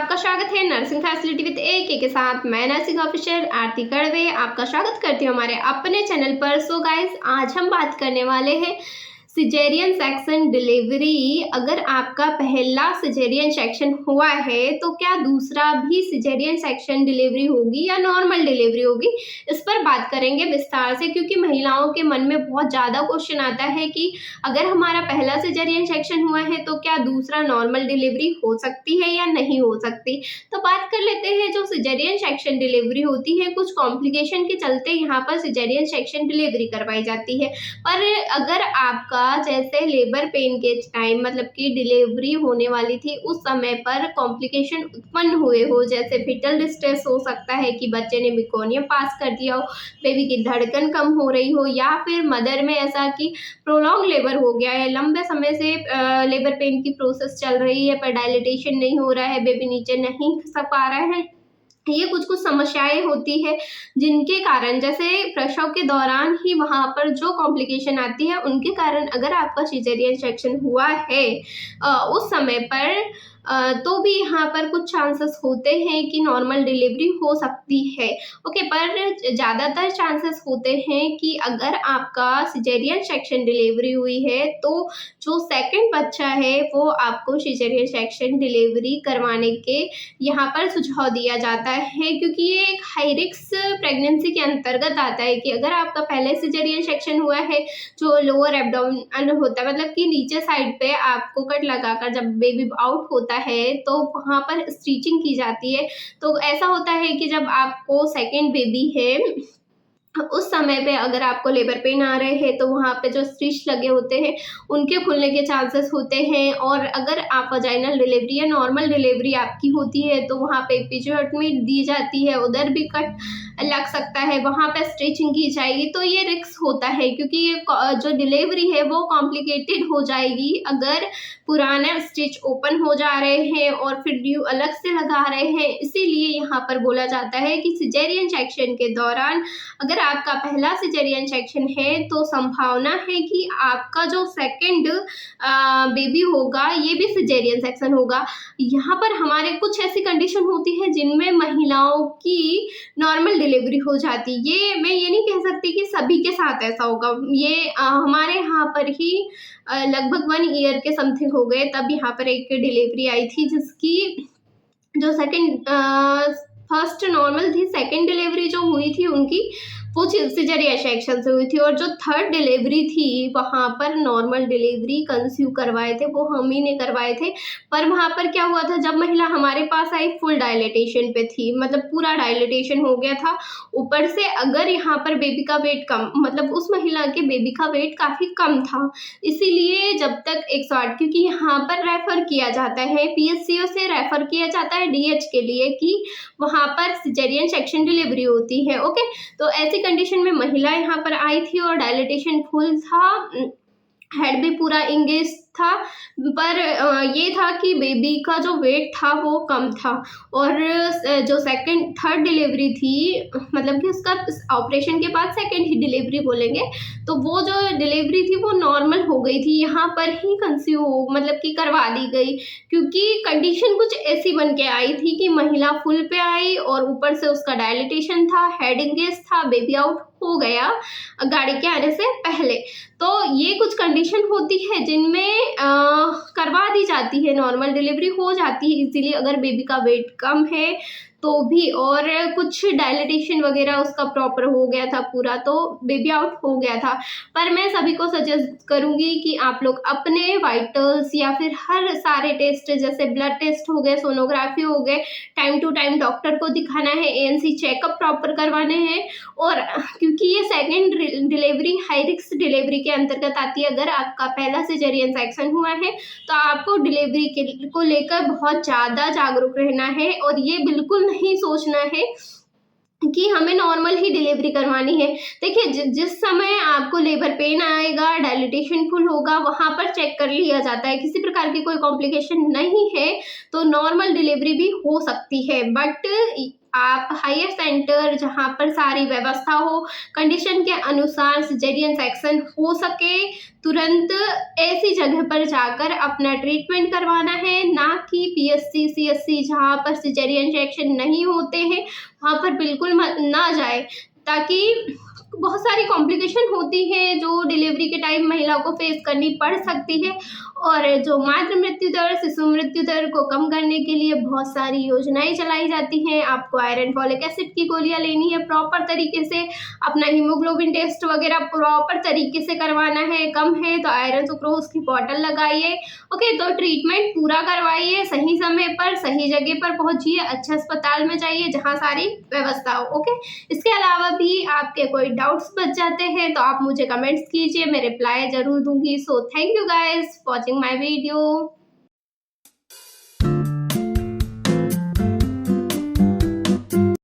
आपका स्वागत है नर्सिंग फैसिलिटी विद AK के साथ। मैं नर्सिंग ऑफिसर आरती कड़वे आपका स्वागत करती हूँ हमारे अपने चैनल पर। सो गाइस, आज हम बात करने वाले हैं सिजेरियन सेक्शन डिलीवरी। अगर आपका पहला सिजेरियन सेक्शन हुआ है तो क्या दूसरा भी सिजेरियन सेक्शन डिलीवरी होगी या नॉर्मल डिलीवरी होगी, इस पर बात करेंगे विस्तार से, क्योंकि महिलाओं के मन में बहुत ज़्यादा क्वेश्चन आता है कि अगर हमारा पहला सिजेरियन सेक्शन हुआ है तो क्या दूसरा नॉर्मल डिलीवरी हो सकती है या नहीं हो सकती। तो बात कर लेते हैं, जो सिजेरियन सेक्शन डिलीवरी होती है कुछ कॉम्प्लिकेशन के चलते यहाँ पर सिजेरियन सेक्शन डिलीवरी करवाई जाती है। पर अगर आपका जैसे लेबर पेन के टाइम मतलब कि डिलीवरी होने वाली थी उस समय पर कॉम्प्लिकेशन उत्पन्न हुए हो, जैसे फिटल डिस्ट्रेस हो सकता है कि बच्चे ने मेकोनियम पास कर दिया हो, बेबी की धड़कन कम हो रही हो, या फिर मदर में ऐसा कि प्रोलॉन्ग लेबर हो गया है, लंबे समय से लेबर पेन की प्रोसेस चल रही है पर डायलिटेशन नहीं हो रहा है, बेबी नीचे नहीं खिसक पा रहा है, ये कुछ समस्याएं होती है जिनके कारण जैसे प्रसव के दौरान ही वहाँ पर जो कॉम्प्लिकेशन आती है उनके कारण अगर आपका सिजेरियन सेक्शन हुआ है उस समय पर तो भी यहाँ पर कुछ चांसेस होते हैं कि नॉर्मल डिलीवरी हो सकती है। ओके, पर ज़्यादातर चांसेस होते हैं कि अगर आपका सिजेरियन सेक्शन डिलीवरी हुई है तो जो सेकंड बच्चा है वो आपको सिजेरियन सेक्शन डिलीवरी करवाने के यहाँ पर सुझाव दिया जाता है, क्योंकि ये एक हाई रिस्क प्रेगनेंसी के अंतर्गत आता है कि अगर आपका पहले सिजेरियन सेक्शन हुआ है जो लोअर एब्डोमेन होता है, मतलब कि नीचे साइड पे आपको कट लगाकर जब बेबी आउट होता है तो वहाँ पर स्टिचिंग की जाती है। तो ऐसा होता है कि जब आपको सेकेंड बेबी है उस समय पे अगर आपको लेबर पेन आ रहे हैं तो वहाँ पे जो स्टिच लगे होते हैं उनके खुलने के चांसेस होते हैं। और अगर आप वजाइनल डिलीवरी या नॉर्मल डिलीवरी आपकी होती है तो वहाँ पे एपिड्यूरटमी दी जाती है, उधर भी कट लग सकता है, वहाँ पे स्टिचिंग की जाएगी। तो ये रिस्क होता है क्योंकि ये जो डिलीवरी है वो कॉम्प्लिकेटेड हो जाएगी अगर पुराने स्टिच ओपन हो जा रहे हैं और फिर ड्यू अलग से लगा रहे हैं। इसीलिए यहाँ पर बोला जाता है कि सिजेरियन सेक्शन के दौरान अगर आपका पहला सिजेरियन सेक्शन है तो संभावना है कि आपका जो सेकंड बेबी होगा ये भी सिजेरियन सेक्शन होगा। यहाँ पर हमारे कुछ ऐसी कंडीशन होती है जिनमें महिलाओं की नॉर्मल डिलीवरी हो जाती है। ये मैं ये नहीं कह सकती कि सभी के साथ ऐसा होगा, ये हमारे यहाँ पर ही लगभग 1 ईयर के समथिंग हो गए तब यहाँ पर एक डिलीवरी आई थी जिसकी जो फर्स्ट नॉर्मल थी, सेकंड डिलीवरी जो हुई थी उनकी वो सिजेरियन सेक्शन से हुई थी, और जो थर्ड डिलीवरी थी वहाँ पर नॉर्मल डिलीवरी कंसीव करवाए थे वो हम ही ने करवाए थे। पर वहाँ पर क्या हुआ था, जब महिला हमारे पास आई फुल डायलिटेशन पे थी, मतलब पूरा डायलिटेशन हो गया था, ऊपर से अगर यहाँ पर बेबी का वेट कम, मतलब उस महिला के बेबी का वेट काफ़ी कम था, इसीलिए जब तक 108 क्योंकि यहाँ पर रेफ़र किया जाता है PHCO से रेफ़र किया जाता है DH के लिए कि वहाँ पर सिजेरियन सेक्शन डिलीवरी होती है। ओके, तो ऐसी कंडीशन में महिला यहाँ पर आई थी और डायलिटेशन फुल था, हेड भी पूरा इंगेज था, पर ये था कि बेबी का जो वेट था वो कम था। और जो थर्ड डिलीवरी थी, मतलब कि उसका ऑपरेशन के बाद सेकंड ही डिलीवरी बोलेंगे, तो वो जो डिलीवरी थी वो नॉर्मल हो गई थी, यहाँ पर ही कंसीव मतलब कि करवा दी गई, क्योंकि कंडीशन कुछ ऐसी बन के आई थी कि महिला फुल पे आई और ऊपर से उसका डायलिटेशन था, हेड इंगेज था, बेबी आउट हो गया गाड़ी के आने से पहले। तो ये कुछ कंडीशन होती है जिनमें करवा दी जाती है, नॉर्मल डिलीवरी हो जाती है इजीली अगर बेबी का वेट कम है तो भी, और कुछ डायलिटेशन वगैरह उसका प्रॉपर हो गया था पूरा तो बेबी आउट हो गया था। पर मैं सभी को सजेस्ट करूँगी कि आप लोग अपने वाइटल्स या फिर हर सारे टेस्ट जैसे ब्लड टेस्ट हो गए, सोनोग्राफी हो गए, टाइम टू टाइम डॉक्टर को दिखाना है, ANC चेकअप प्रॉपर करवाने हैं। और क्योंकि ये second delivery high risk delivery के अंतर्गत आती है, अगर आपका पहला सिजेरियन सेक्शन हुआ है तो आपको डिलीवरी को लेकर बहुत ज़्यादा जागरूक रहना है और ये बिल्कुल नहीं सोचना है कि हमें नॉर्मल ही डिलीवरी करवानी है। देखिए, जिस समय आपको लेबर पेन आएगा, डायलिटेशन फुल होगा, वहाँ पर चेक कर लिया जाता है, किसी प्रकार की कोई कॉम्प्लिकेशन नहीं है तो नॉर्मल डिलीवरी भी हो सकती है। बट आप हायर सेंटर जहाँ पर सारी व्यवस्था हो, कंडीशन के अनुसार सिजेरियन सेक्शन हो सके, तुरंत ऐसी जगह पर जाकर अपना ट्रीटमेंट करवाना है, ना कि पीएससी सीएससी जहाँ पर सिजेरियन सेक्शन नहीं होते हैं वहाँ पर बिल्कुल ना जाए, ताकि बहुत सारी कॉम्प्लिकेशन होती है जो डिलीवरी के टाइम महिला को फेस करनी पड़ सकती है। और जो मातृ मृत्यु दर, शिशु मृत्यु दर को कम करने के लिए बहुत सारी योजनाएं चलाई जाती हैं। आपको आयरन फॉलिक एसिड की गोलियां लेनी है प्रॉपर तरीके से, अपना हीमोग्लोबिन टेस्ट वगैरह प्रॉपर तरीके से करवाना है, कम है तो आयरन सुक्रोज की बॉटल लगाइए। ओके, तो ट्रीटमेंट पूरा करवाइए, सही समय पर सही जगह पर पहुंचिए, अच्छे अस्पताल में जाइए जहाँ सारी व्यवस्था हो। ओके, इसके अलावा भी आपके कोई डाउट्स बच जाते हैं तो आप मुझे कमेंट्स कीजिए, मैं रिप्लाई जरूर दूंगी। So thank you guys for watching my video.